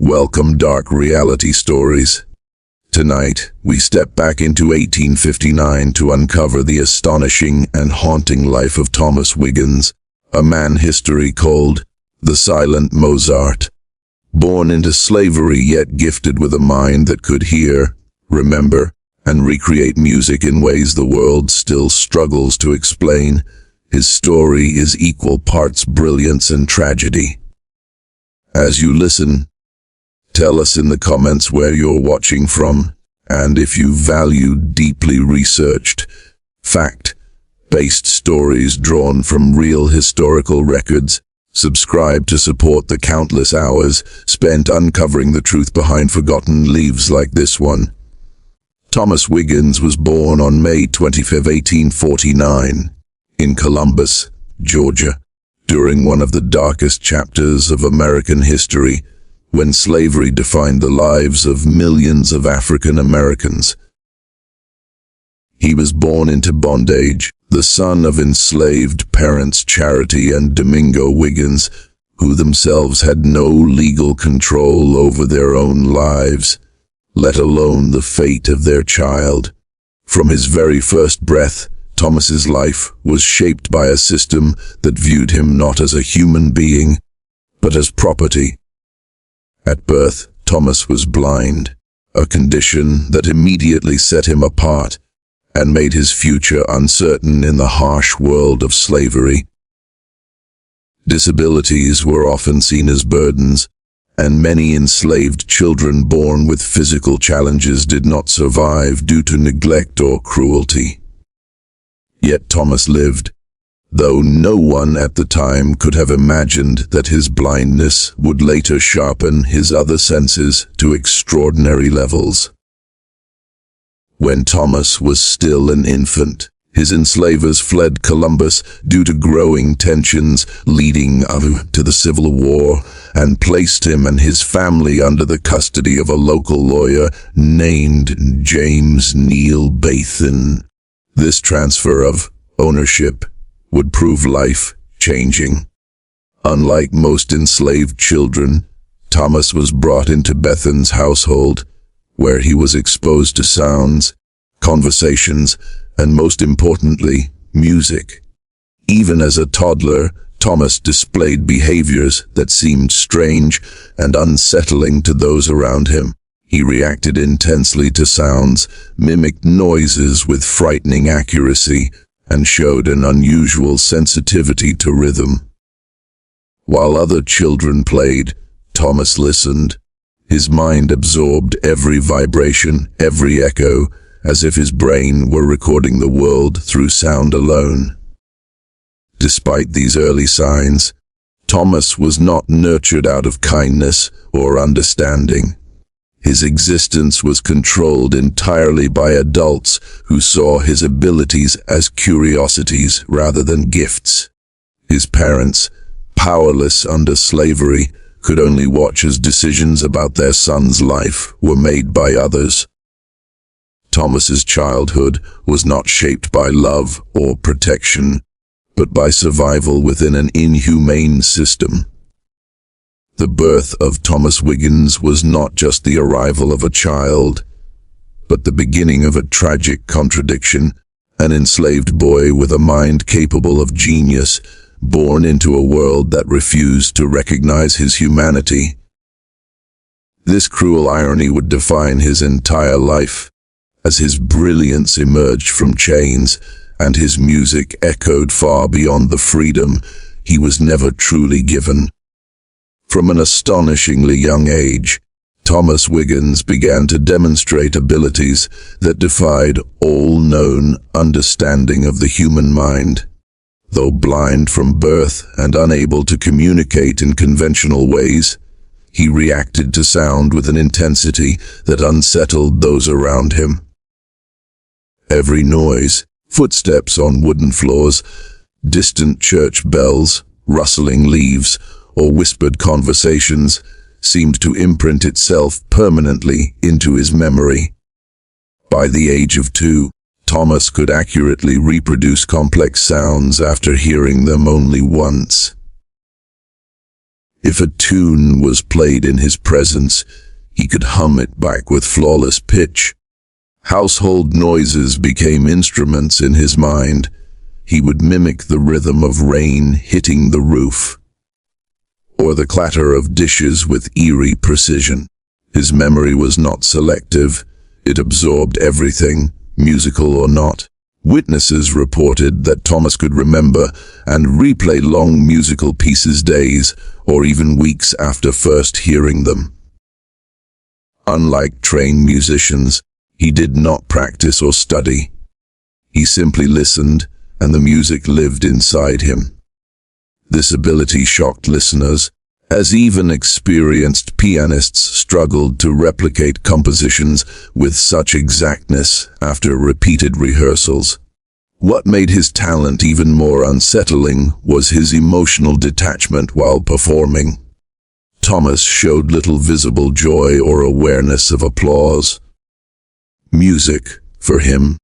Welcome, Dark Reality Stories. Tonight, we step back into 1859 to uncover the astonishing and haunting life of Thomas Wiggins, a man history called the Silent Mozart. Born into slavery yet gifted with a mind that could hear, remember, and recreate music in ways the world still struggles to explain, his story is equal parts brilliance and tragedy. As you listen, tell us in the comments where you're watching from, and if you value deeply researched, fact-based stories drawn from real historical records. Subscribe to support the countless hours spent uncovering the truth behind forgotten lives like this one. Thomas Wiggins was born on May 25, 1849, in Columbus, Georgia, during one of the darkest chapters of American history, when slavery defined the lives of millions of African Americans. He was born into bondage, the son of enslaved parents Charity and Domingo Wiggins, who themselves had no legal control over their own lives, let alone the fate of their child. From his very first breath, Thomas's life was shaped by a system that viewed him not as a human being, but as property. At birth, Thomas was blind, a condition that immediately set him apart and made his future uncertain in the harsh world of slavery. Disabilities were often seen as burdens, and many enslaved children born with physical challenges did not survive due to neglect or cruelty. Yet Thomas lived, though no one at the time could have imagined that his blindness would later sharpen his other senses to extraordinary levels. When Thomas was still an infant, his enslavers fled Columbus due to growing tensions leading to the Civil War, and placed him and his family under the custody of a local lawyer named James Neal Bathan. This transfer of ownership would prove life-changing. Unlike most enslaved children, Thomas was brought into Bathan's household, where he was exposed to sounds, conversations, and most importantly, music. Even as a toddler, Thomas displayed behaviors that seemed strange and unsettling to those around him. He reacted intensely to sounds, mimicked noises with frightening accuracy, and showed an unusual sensitivity to rhythm. While other children played, Thomas listened. His mind absorbed every vibration, every echo, as if his brain were recording the world through sound alone. Despite these early signs, Thomas was not nurtured out of kindness or understanding. His existence was controlled entirely by adults who saw his abilities as curiosities rather than gifts. His parents, powerless under slavery, could only watch as decisions about their son's life were made by others. Thomas's childhood was not shaped by love or protection, but by survival within an inhumane system. The birth of Thomas Wiggins was not just the arrival of a child, but the beginning of a tragic contradiction, an enslaved boy with a mind capable of genius, born into a world that refused to recognize his humanity. This cruel irony would define his entire life, as his brilliance emerged from chains, and his music echoed far beyond the freedom he was never truly given. From an astonishingly young age, Thomas Wiggins began to demonstrate abilities that defied all known understanding of the human mind. Though blind from birth and unable to communicate in conventional ways, he reacted to sound with an intensity that unsettled those around him. Every noise, footsteps on wooden floors, distant church bells, rustling leaves, or whispered conversations seemed to imprint itself permanently into his memory. By the age of 2, Thomas could accurately reproduce complex sounds after hearing them only once. If a tune was played in his presence, he could hum it back with flawless pitch. Household noises became instruments in his mind. He would mimic the rhythm of rain hitting the roof, or the clatter of dishes with eerie precision. His memory was not selective. It absorbed everything, musical or not. Witnesses reported that Thomas could remember and replay long musical pieces days or even weeks after first hearing them. Unlike trained musicians, he did not practice or study. He simply listened, and the music lived inside him. This ability shocked listeners, as even experienced pianists struggled to replicate compositions with such exactness after repeated rehearsals. What made his talent even more unsettling was his emotional detachment while performing. Thomas showed little visible joy or awareness of applause. Music, for him,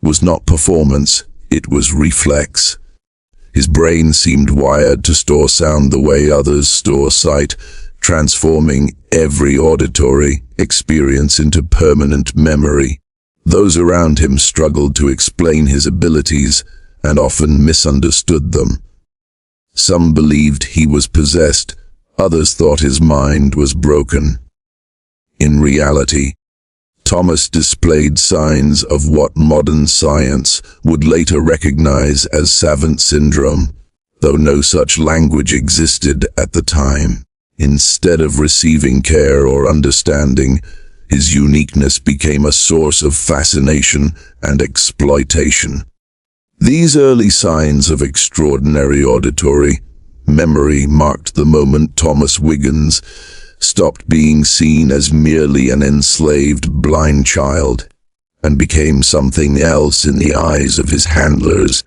was not performance, it was reflex. His brain seemed wired to store sound the way others store sight, transforming every auditory experience into permanent memory. Those around him struggled to explain his abilities and often misunderstood them. Some believed he was possessed, others thought his mind was broken. In reality, Thomas displayed signs of what modern science would later recognize as savant syndrome, though no such language existed at the time. Instead of receiving care or understanding, his uniqueness became a source of fascination and exploitation. These early signs of extraordinary auditory memory marked the moment Thomas Wiggins stopped being seen as merely an enslaved blind child and became something else in the eyes of his handlers,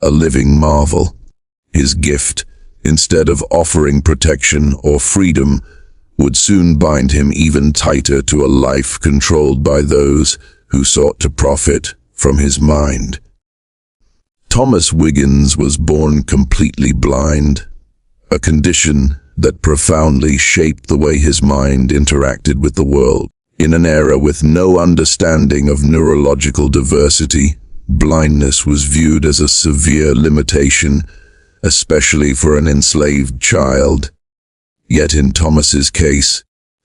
a living marvel. His gift, instead of offering protection or freedom, would soon bind him even tighter to a life controlled by those who sought to profit from his mind. Thomas Wiggins was born completely blind, a condition that profoundly shaped the way his mind interacted with the world. In an era with no understanding of neurological diversity, blindness was viewed as a severe limitation, especially for an enslaved child. Yet in Thomas's case,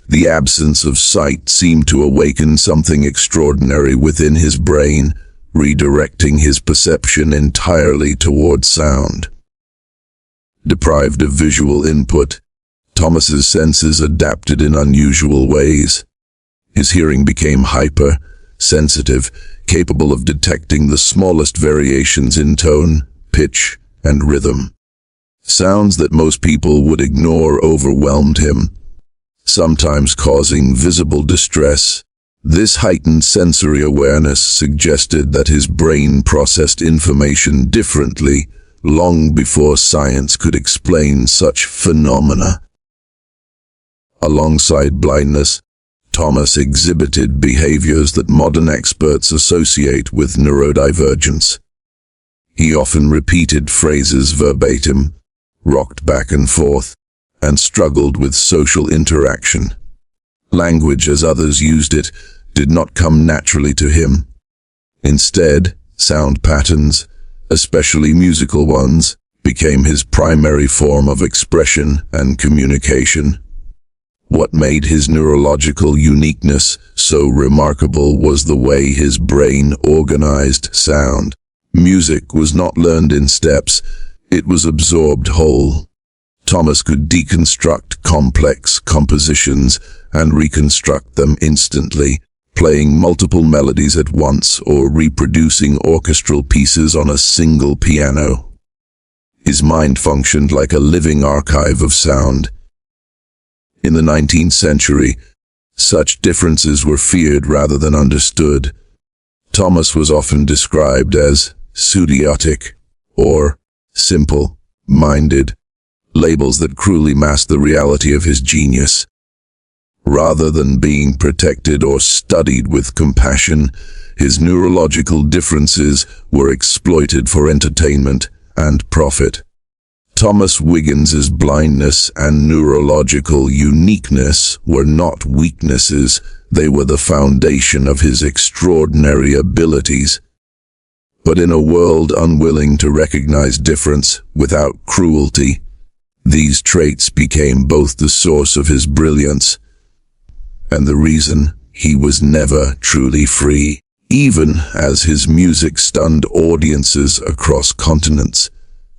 the absence of sight seemed to awaken something extraordinary within his brain, redirecting his perception entirely toward sound. Deprived of visual input, Thomas's senses adapted in unusual ways. His hearing became hyper-sensitive, capable of detecting the smallest variations in tone, pitch, and rhythm. Sounds that most people would ignore overwhelmed him, sometimes causing visible distress. This heightened sensory awareness suggested that his brain processed information differently long before science could explain such phenomena. Alongside blindness, Thomas exhibited behaviors that modern experts associate with neurodivergence. He often repeated phrases verbatim, rocked back and forth, and struggled with social interaction. Language as others used it did not come naturally to him. Instead, sound patterns, especially musical ones, became his primary form of expression and communication. What made his neurological uniqueness so remarkable was the way his brain organized sound. Music was not learned in steps, it was absorbed whole. Thomas could deconstruct complex compositions and reconstruct them instantly, playing multiple melodies at once or reproducing orchestral pieces on a single piano. His mind functioned like a living archive of sound. In the 19th century, such differences were feared rather than understood. Thomas was often described as pseudiotic or simple-minded, labels that cruelly masked the reality of his genius. Rather than being protected or studied with compassion, his neurological differences were exploited for entertainment and profit. Thomas Wiggins's blindness and neurological uniqueness were not weaknesses, they were the foundation of his extraordinary abilities. But in a world unwilling to recognize difference without cruelty, these traits became both the source of his brilliance and the reason he was never truly free. Even as his music stunned audiences across continents,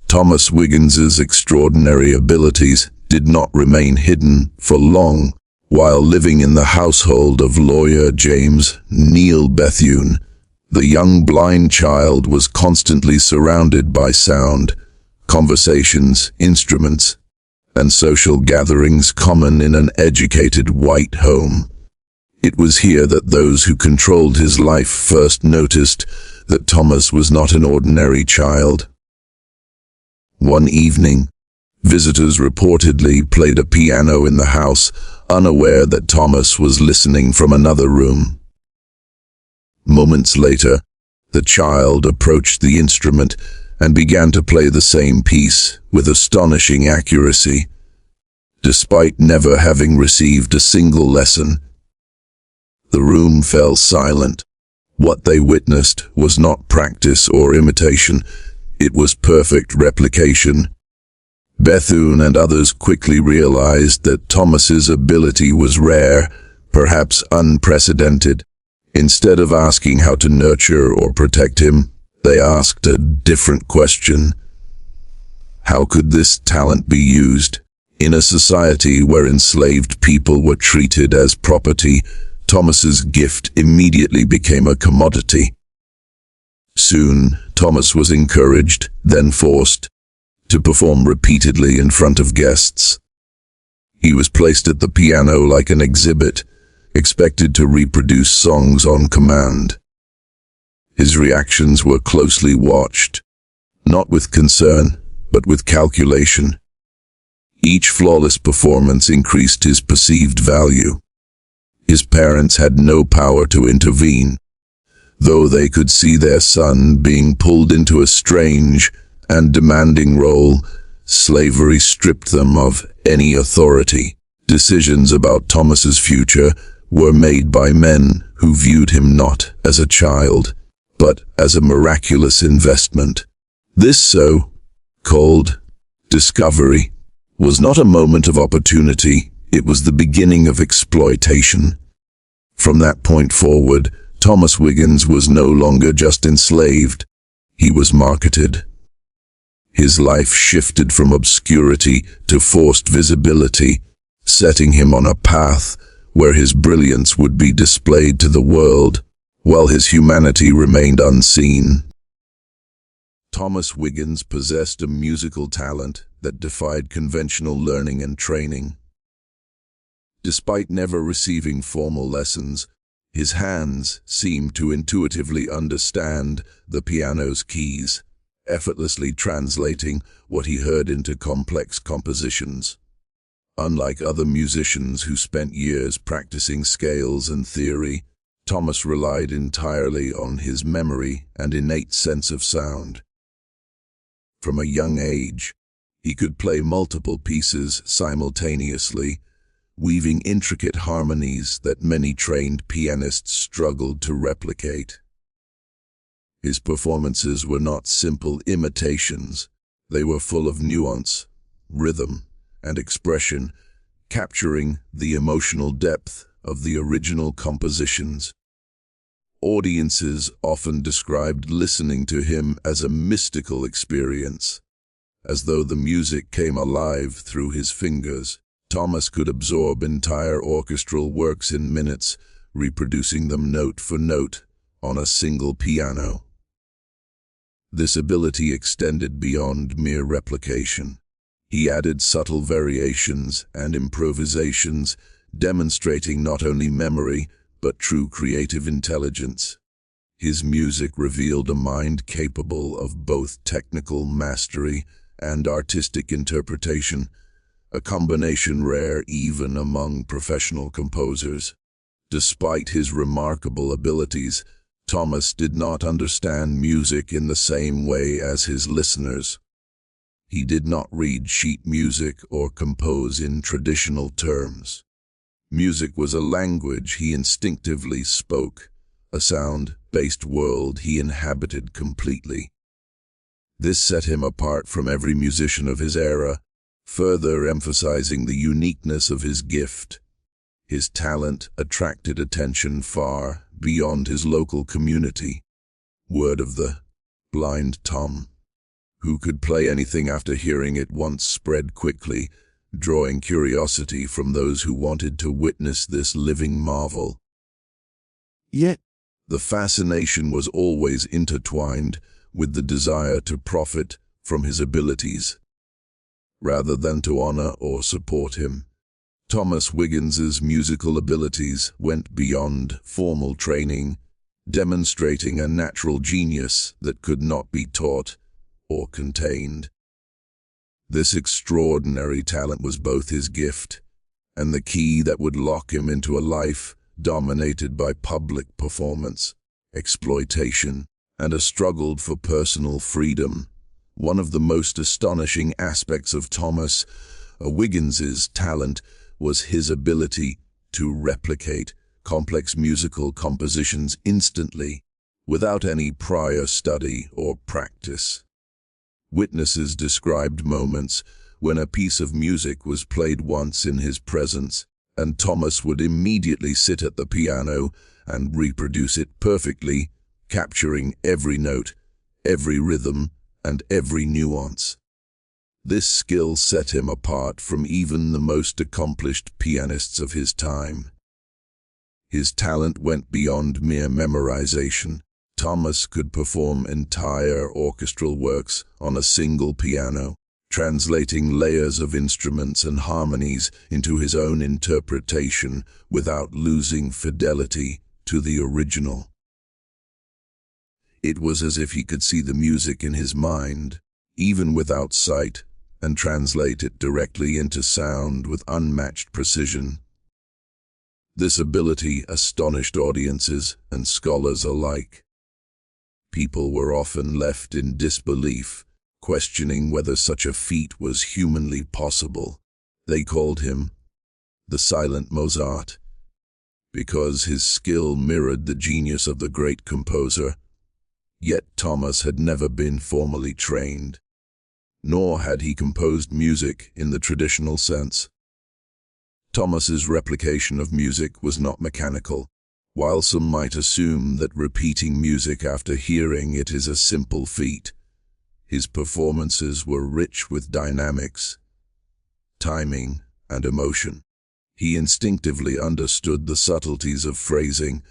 Thomas Wiggins's extraordinary abilities did not remain hidden for long. While living in the household of lawyer James Neil Bethune, the young blind child was constantly surrounded by sound, conversations, instruments, and social gatherings common in an educated white home. It was here that those who controlled his life first noticed that Thomas was not an ordinary child. One evening, visitors reportedly played a piano in the house, unaware that Thomas was listening from another room. Moments later, the child approached the instrument and began to play the same piece with astonishing accuracy. Despite never having received a single lesson, the room fell silent. What they witnessed was not practice or imitation, it was perfect replication. Bethune and others quickly realized that Thomas's ability was rare, perhaps unprecedented. Instead of asking how to nurture or protect him, they asked a different question. How could this talent be used? In a society where enslaved people were treated as property, Thomas's gift immediately became a commodity. Soon, Thomas was encouraged, then forced, to perform repeatedly in front of guests. He was placed at the piano like an exhibit, expected to reproduce songs on command. His reactions were closely watched, not with concern, but with calculation. Each flawless performance increased his perceived value. His parents had no power to intervene. Though they could see their son being pulled into a strange and demanding role, slavery stripped them of any authority. Decisions about Thomas's future were made by men who viewed him not as a child, but as a miraculous investment. This so-called discovery was not a moment of opportunity, it was the beginning of exploitation. From that point forward, Thomas Wiggins was no longer just enslaved, he was marketed. His life shifted from obscurity to forced visibility, setting him on a path where his brilliance would be displayed to the world, while his humanity remained unseen. Thomas Wiggins possessed a musical talent that defied conventional learning and training. Despite never receiving formal lessons, his hands seemed to intuitively understand the piano's keys, effortlessly translating what he heard into complex compositions. Unlike other musicians who spent years practicing scales and theory, Thomas relied entirely on his memory and innate sense of sound. From a young age, he could play multiple pieces simultaneously, weaving intricate harmonies that many trained pianists struggled to replicate. His performances were not simple imitations, they were full of nuance, rhythm, and expression, capturing the emotional depth of the original compositions. Audiences often described listening to him as a mystical experience, as though the music came alive through his fingers. Thomas could absorb entire orchestral works in minutes, reproducing them note for note on a single piano. This ability extended beyond mere replication. He added subtle variations and improvisations, demonstrating not only memory, but true creative intelligence. His music revealed a mind capable of both technical mastery and artistic interpretation, a combination rare even among professional composers. Despite his remarkable abilities, Thomas did not understand music in the same way as his listeners. He did not read sheet music or compose in traditional terms. Music was a language he instinctively spoke, a sound-based world he inhabited completely. This set him apart from every musician of his era, further emphasizing the uniqueness of his gift. His talent attracted attention far beyond his local community. Word of the blind Tom, who could play anything after hearing it once, spread quickly, drawing curiosity from those who wanted to witness this living marvel. Yet, the fascination was always intertwined with the desire to profit from his abilities, rather than to honor or support him. Thomas Wiggins's musical abilities went beyond formal training, demonstrating a natural genius that could not be taught or contained. This extraordinary talent was both his gift and the key that would lock him into a life dominated by public performance, exploitation, and a struggle for personal freedom. One of the most astonishing aspects of Thomas Wiggins's talent was his ability to replicate complex musical compositions instantly, without any prior study or practice. Witnesses described moments when a piece of music was played once in his presence, and Thomas would immediately sit at the piano and reproduce it perfectly, capturing every note, every rhythm, and every nuance. This skill set him apart from even the most accomplished pianists of his time. His talent went beyond mere memorization. Thomas could perform entire orchestral works on a single piano, translating layers of instruments and harmonies into his own interpretation without losing fidelity to the original. It was as if he could see the music in his mind, even without sight, and translate it directly into sound with unmatched precision. This ability astonished audiences and scholars alike. People were often left in disbelief, questioning whether such a feat was humanly possible. They called him the Silent Mozart, because his skill mirrored the genius of the great composer. Yet Thomas had never been formally trained, nor had he composed music in the traditional sense. Thomas's replication of music was not mechanical. While some might assume that repeating music after hearing it is a simple feat, his performances were rich with dynamics, timing, and emotion. He instinctively understood the subtleties of phrasing,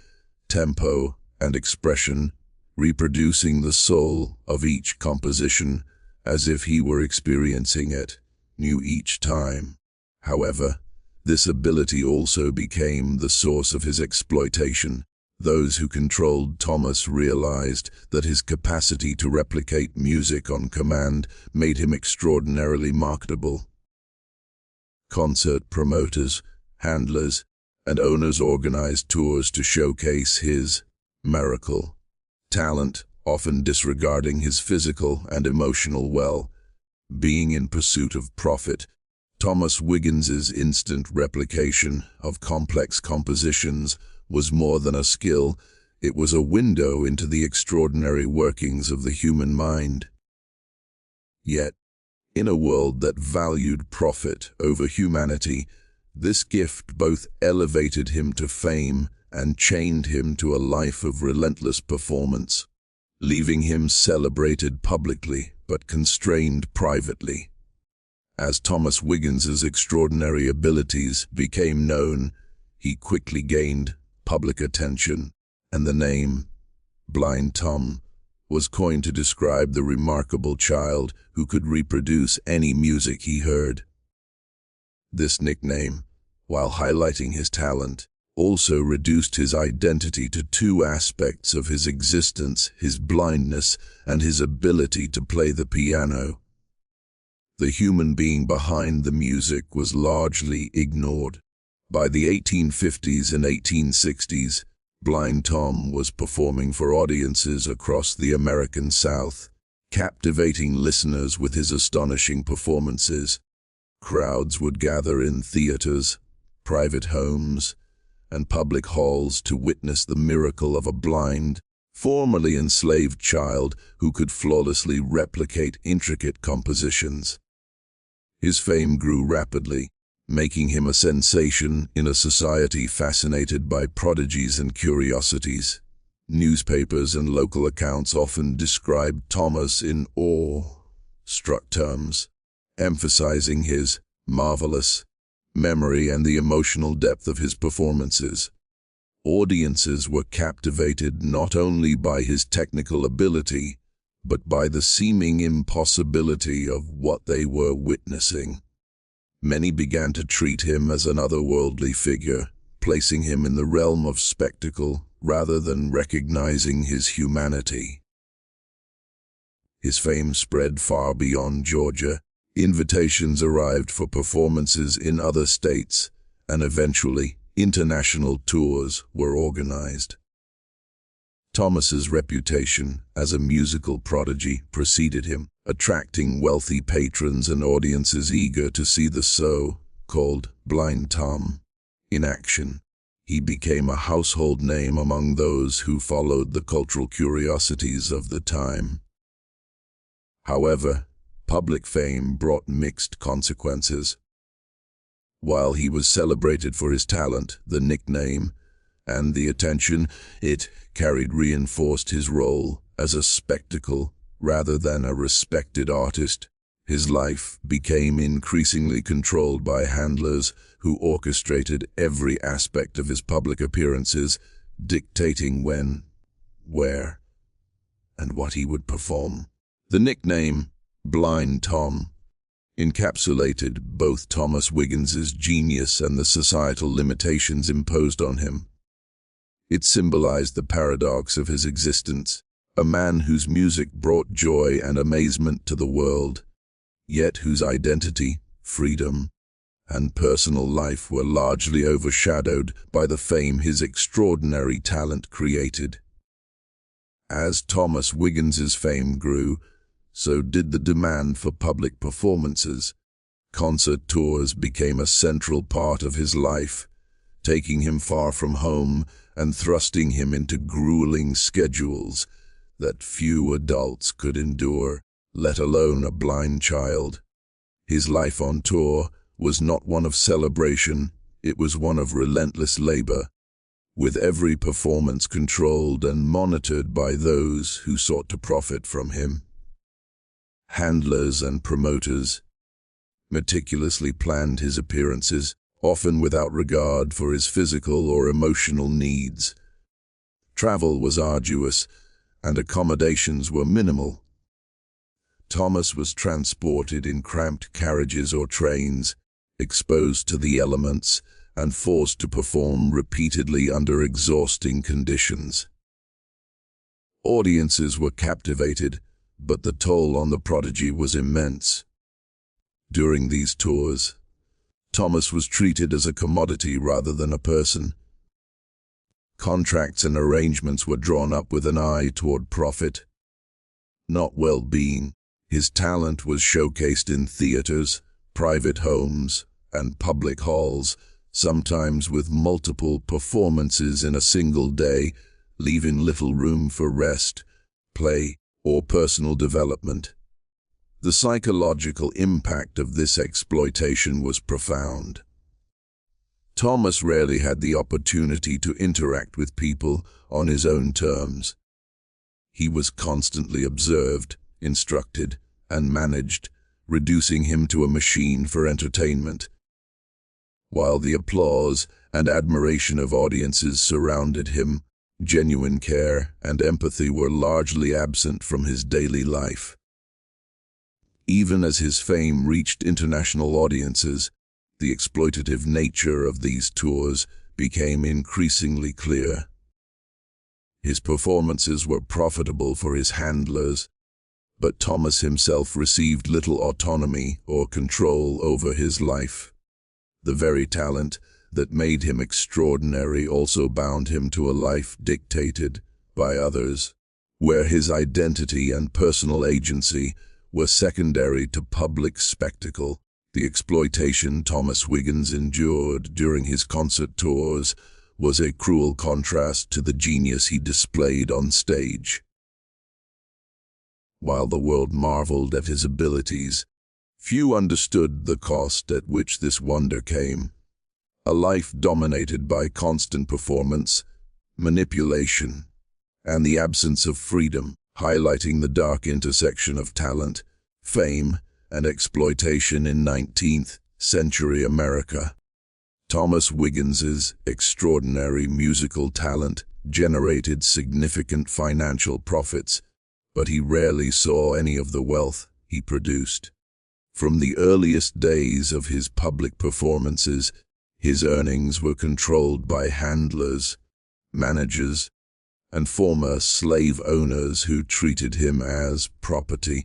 tempo, and expression, reproducing the soul of each composition as if he were experiencing it new each time. However, this ability also became the source of his exploitation. Those who controlled Thomas realized that his capacity to replicate music on command made him extraordinarily marketable. Concert promoters, handlers, and owners organized tours to showcase his miracle talent, often disregarding his physical and emotional well-being in pursuit of profit. Thomas Wiggins's instant replication of complex compositions was more than a skill, it was a window into the extraordinary workings of the human mind. Yet, in a world that valued profit over humanity, this gift both elevated him to fame and chained him to a life of relentless performance, leaving him celebrated publicly but constrained privately. As Thomas Wiggins's extraordinary abilities became known, he quickly gained public attention, and the name Blind Tom was coined to describe the remarkable child who could reproduce any music he heard. This nickname, while highlighting his talent, also reduced his identity to two aspects of his existence: his blindness and his ability to play the piano. The human being behind the music was largely ignored. By the 1850s and 1860s, Blind Tom was performing for audiences across the American South, captivating listeners with his astonishing performances. Crowds would gather in theaters, private homes, and public halls to witness the miracle of a blind, formerly enslaved child who could flawlessly replicate intricate compositions. His fame grew rapidly, making him a sensation in a society fascinated by prodigies and curiosities. Newspapers and local accounts often described Thomas in awe-struck terms, emphasizing his marvelous memory and the emotional depth of his performances. Audiences were captivated not only by his technical ability, but by the seeming impossibility of what they were witnessing. Many began to treat him as an otherworldly figure, placing him in the realm of spectacle rather than recognizing his humanity. His fame spread far beyond Georgia. Invitations arrived for performances in other states, and eventually, international tours were organized. Thomas's reputation as a musical prodigy preceded him, attracting wealthy patrons and audiences eager to see the so-called Blind Tom in action. He became a household name among those who followed the cultural curiosities of the time. However, public fame brought mixed consequences. While he was celebrated for his talent, the nickname, and the attention it carried reinforced his role as a spectacle rather than a respected artist. His life became increasingly controlled by handlers who orchestrated every aspect of his public appearances, dictating when, where, and what he would perform. The nickname, Blind Tom, encapsulated both Thomas Wiggins's genius and the societal limitations imposed on him. It symbolized the paradox of his existence, a man whose music brought joy and amazement to the world, yet whose identity, freedom, and personal life were largely overshadowed by the fame his extraordinary talent created. As Thomas Wiggins's fame grew, so did the demand for public performances. Concert tours became a central part of his life, taking him far from home and thrusting him into grueling schedules that few adults could endure, let alone a blind child. His life on tour was not one of celebration, it was one of relentless labor, with every performance controlled and monitored by those who sought to profit from him. Handlers and promoters meticulously planned his appearances, often without regard for his physical or emotional needs. Travel was arduous, and accommodations were minimal. Thomas was transported in cramped carriages or trains, exposed to the elements, and forced to perform repeatedly under exhausting conditions. Audiences were captivated, but the toll on the prodigy was immense. During these tours, Thomas was treated as a commodity rather than a person. Contracts and arrangements were drawn up with an eye toward profit, not well-being. His talent was showcased in theaters, private homes, and public halls, sometimes with multiple performances in a single day, leaving little room for rest, play, or personal development. The psychological impact of this exploitation was profound. Thomas rarely had the opportunity to interact with people on his own terms. He was constantly observed, instructed, and managed, reducing him to a machine for entertainment. While the applause and admiration of audiences surrounded him, genuine care and empathy were largely absent from his daily life. Even as his fame reached international audiences, the exploitative nature of these tours became increasingly clear. His performances were profitable for his handlers, but Thomas himself received little autonomy or control over his life. The very talent that made him extraordinary also bound him to a life dictated by others. where his identity and personal agency were secondary to public spectacle. The exploitation Thomas Wiggins endured during his concert tours was a cruel contrast to the genius he displayed on stage. While the world marveled at his abilities, few understood the cost at which this wonder came. A life dominated by constant performance, manipulation, and the absence of freedom, highlighting the dark intersection of talent, fame, and exploitation in 19th century America. Thomas Wiggins's extraordinary musical talent generated significant financial profits, but he rarely saw any of the wealth he produced. From the earliest days of his public performances, his earnings were controlled by handlers, managers, and former slave owners who treated him as property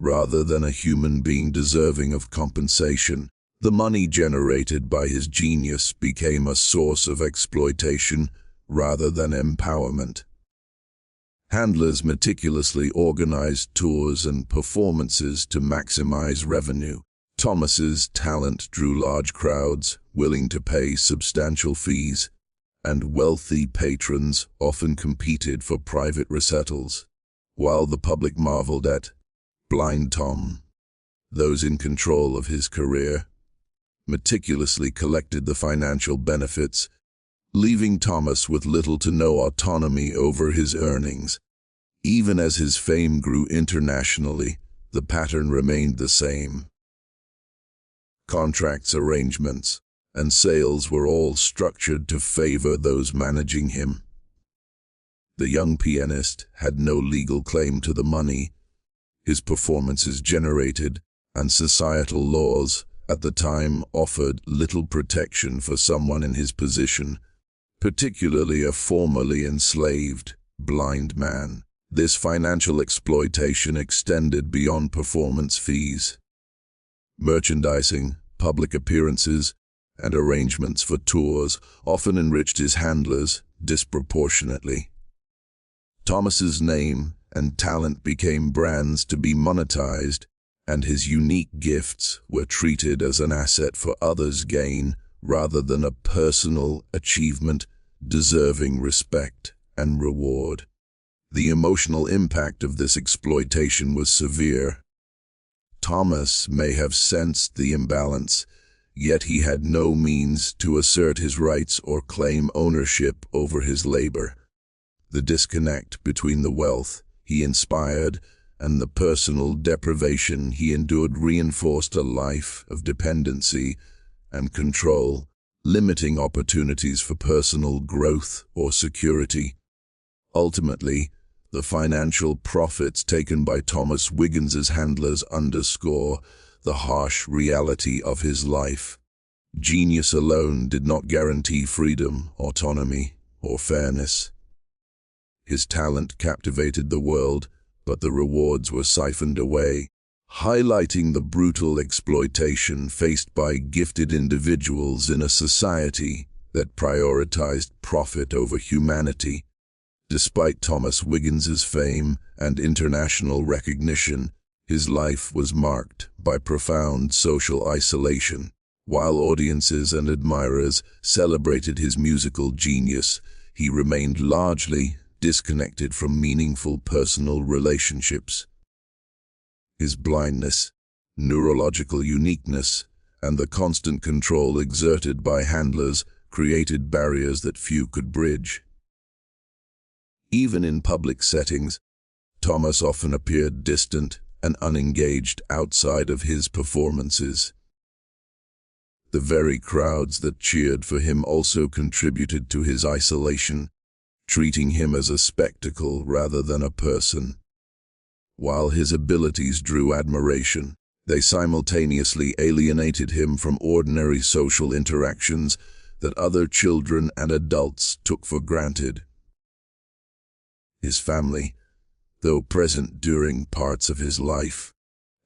rather than a human being deserving of compensation. The money generated by his genius became a source of exploitation rather than empowerment. Handlers meticulously organized tours and performances to maximize revenue. Thomas's talent drew large crowds willing to pay substantial fees, and wealthy patrons often competed for private recitals. While the public marveled at Blind Tom, those in control of his career meticulously collected the financial benefits, leaving Thomas with little to no autonomy over his earnings. Even as his fame grew internationally, the pattern remained the same. Contracts, arrangements, and sales were all structured to favor those managing him. The young pianist had no legal claim to the money his performances generated, and societal laws at the time offered little protection for someone in his position, particularly a formerly enslaved, blind man. This financial exploitation extended beyond performance fees. Merchandising, public appearances, and arrangements for tours often enriched his handlers disproportionately. Thomas's name and talent became brands to be monetized, and his unique gifts were treated as an asset for others' gain rather than a personal achievement deserving respect and reward. The emotional impact of this exploitation was severe. Thomas may have sensed the imbalance, yet he had no means to assert his rights or claim ownership over his labor. The disconnect between the wealth he inspired and the personal deprivation he endured reinforced a life of dependency and control, limiting opportunities for personal growth or security. Ultimately, the financial profits taken by Thomas Wiggins's handlers underscore the harsh reality of his life. Genius alone did not guarantee freedom, autonomy, or fairness. His talent captivated the world, but the rewards were siphoned away, highlighting the brutal exploitation faced by gifted individuals in a society that prioritized profit over humanity. Despite Thomas Wiggins's fame and international recognition, his life was marked by profound social isolation. While audiences and admirers celebrated his musical genius, he remained largely disconnected from meaningful personal relationships. His blindness, neurological uniqueness, and the constant control exerted by handlers created barriers that few could bridge. Even in public settings, Thomas often appeared distant and unengaged outside of his performances. The very crowds that cheered for him also contributed to his isolation, treating him as a spectacle rather than a person. While his abilities drew admiration, they simultaneously alienated him from ordinary social interactions that other children and adults took for granted. His family, though present during parts of his life,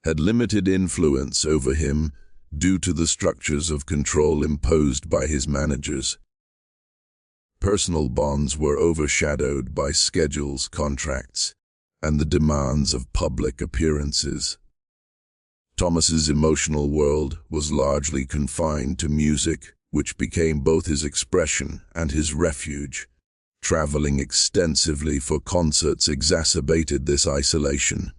had limited influence over him due to the structures of control imposed by his managers. Personal bonds were overshadowed by schedules, contracts, and the demands of public appearances. Thomas's emotional world was largely confined to music, which became both his expression and his refuge. Traveling extensively for concerts exacerbated this isolation.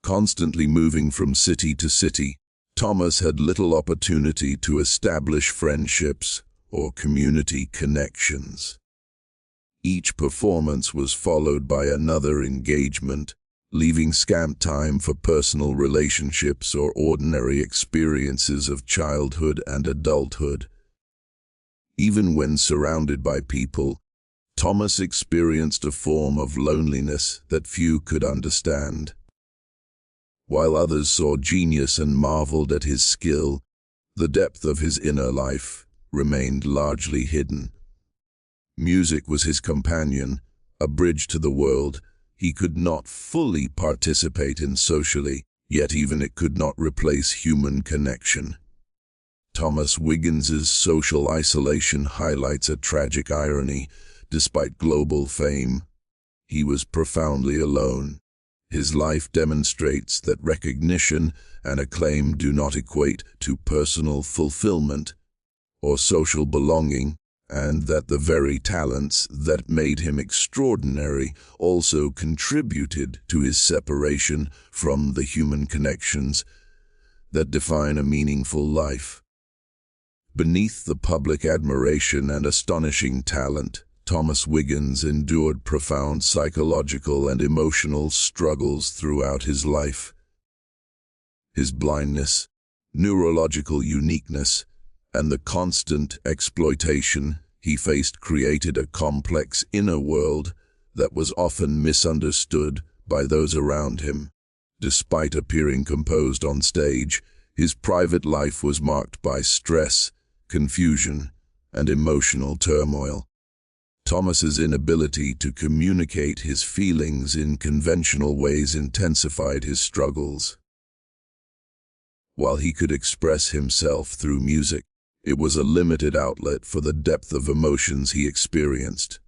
Constantly moving from city to city, Thomas had little opportunity to establish friendships or community connections. Each performance was followed by another engagement, leaving scant time for personal relationships or ordinary experiences of childhood and adulthood. Even when surrounded by people, Thomas experienced a form of loneliness that few could understand. While others saw genius and marveled at his skill, the depth of his inner life remained largely hidden. Music was his companion, a bridge to the world. He could not fully participate in socially, yet even it could not replace human connection. Thomas Wiggins's social isolation highlights a tragic irony. Despite global fame, he was profoundly alone. His life demonstrates that recognition and acclaim do not equate to personal fulfillment or social belonging, and that the very talents that made him extraordinary also contributed to his separation from the human connections that define a meaningful life. Beneath the public admiration and astonishing talent, Thomas Wiggins endured profound psychological and emotional struggles throughout his life. His blindness, neurological uniqueness, and the constant exploitation he faced created a complex inner world that was often misunderstood by those around him. Despite appearing composed on stage, his private life was marked by stress, confusion, and emotional turmoil. Thomas's inability to communicate his feelings in conventional ways intensified his struggles. While he could express himself through music, it was a limited outlet for the depth of emotions he experienced.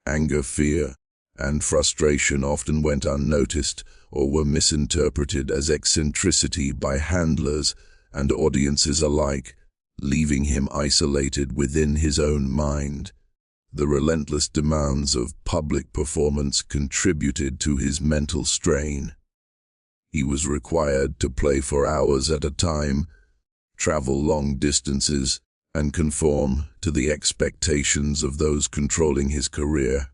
Anger, fear, and frustration often went unnoticed or were misinterpreted as eccentricity by handlers and audiences alike, leaving him isolated within his own mind. The relentless demands of public performance contributed to his mental strain. He was required to play for hours at a time, travel long distances, and conform to the expectations of those controlling his career.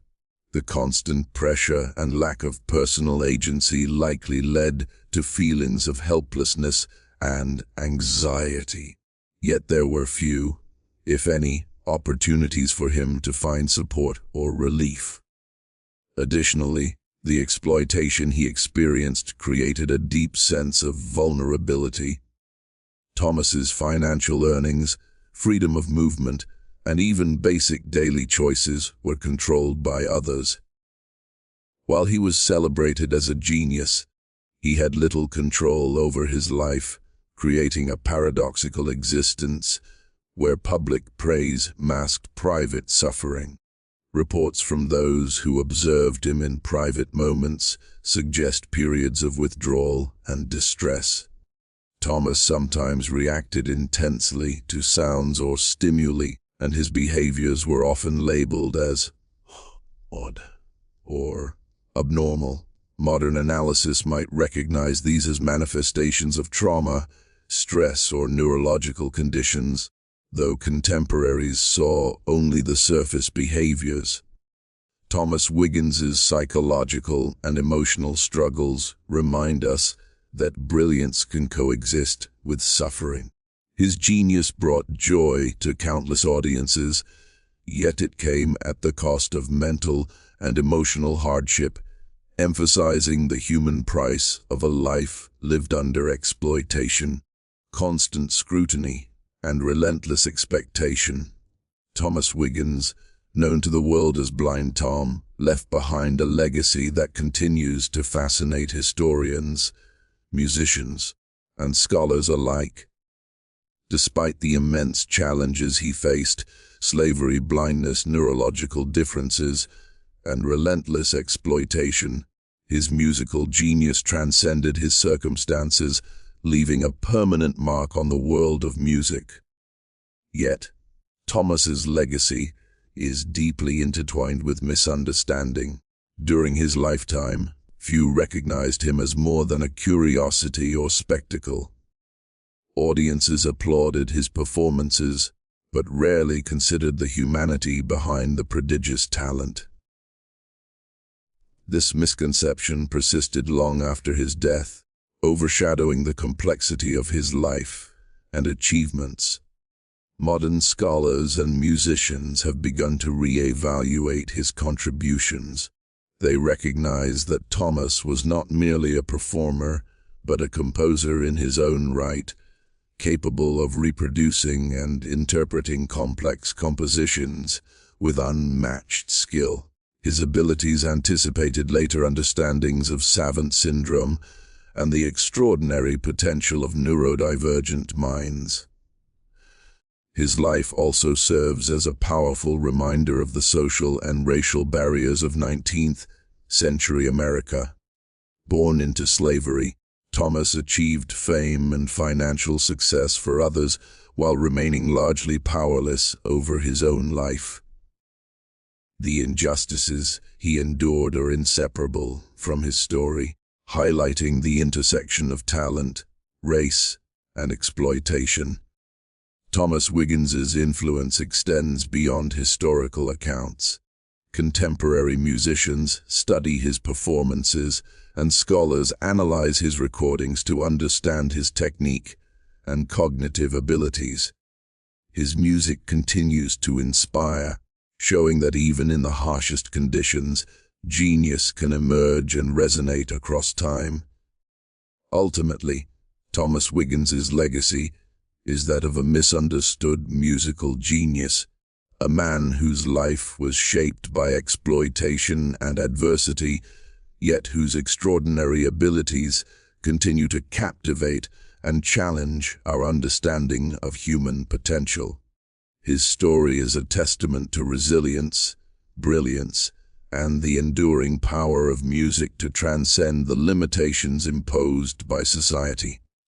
The constant pressure and lack of personal agency likely led to feelings of helplessness and anxiety. Yet there were few, if any, opportunities for him to find support or relief. Additionally, the exploitation he experienced created a deep sense of vulnerability. Thomas's financial earnings, freedom of movement, and even basic daily choices were controlled by others. While he was celebrated as a genius, he had little control over his life, creating a paradoxical existence where public praise masked private suffering. Reports from those who observed him in private moments suggest periods of withdrawal and distress. Thomas sometimes reacted intensely to sounds or stimuli, and his behaviors were often labeled as odd or abnormal. Modern analysis might recognize these as manifestations of trauma, stress, or neurological conditions, though contemporaries saw only the surface behaviors. Thomas Wiggins's psychological and emotional struggles remind us that brilliance can coexist with suffering. His genius brought joy to countless audiences, yet it came at the cost of mental and emotional hardship, emphasizing the human price of a life lived under exploitation, constant scrutiny, and relentless expectation. Thomas Wiggins, known to the world as Blind Tom, left behind a legacy that continues to fascinate historians, musicians, and scholars alike. Despite the immense challenges he faced, slavery, blindness, neurological differences, and relentless exploitation, His musical genius transcended his circumstances, leaving a permanent mark on the world of music. Yet, Thomas's legacy is deeply intertwined with misunderstanding. During his lifetime, few recognized him as more than a curiosity or spectacle. Audiences applauded his performances, but rarely considered the humanity behind the prodigious talent. This misconception persisted long after his death, overshadowing the complexity of his life and achievements. Modern scholars and musicians have begun to re-evaluate his contributions. They recognize that Thomas was not merely a performer, but a composer in his own right, capable of reproducing and interpreting complex compositions with unmatched skill. His abilities anticipated later understandings of savant syndrome and the extraordinary potential of neurodivergent minds. His life also serves as a powerful reminder of the social and racial barriers of 19th century America. Born into slavery, Thomas achieved fame and financial success for others while remaining largely powerless over his own life. The injustices he endured are inseparable from his story, highlighting the intersection of talent, race, and exploitation. Thomas Wiggins's influence extends beyond historical accounts. Contemporary musicians study his performances, and scholars analyze his recordings to understand his technique and cognitive abilities. His music continues to inspire, showing that even in the harshest conditions, genius can emerge and resonate across time. Ultimately, Thomas Wiggins's legacy is that of a misunderstood musical genius, a man whose life was shaped by exploitation and adversity, yet whose extraordinary abilities continue to captivate and challenge our understanding of human potential. His story is a testament to resilience, brilliance, and the enduring power of music to transcend the limitations imposed by society.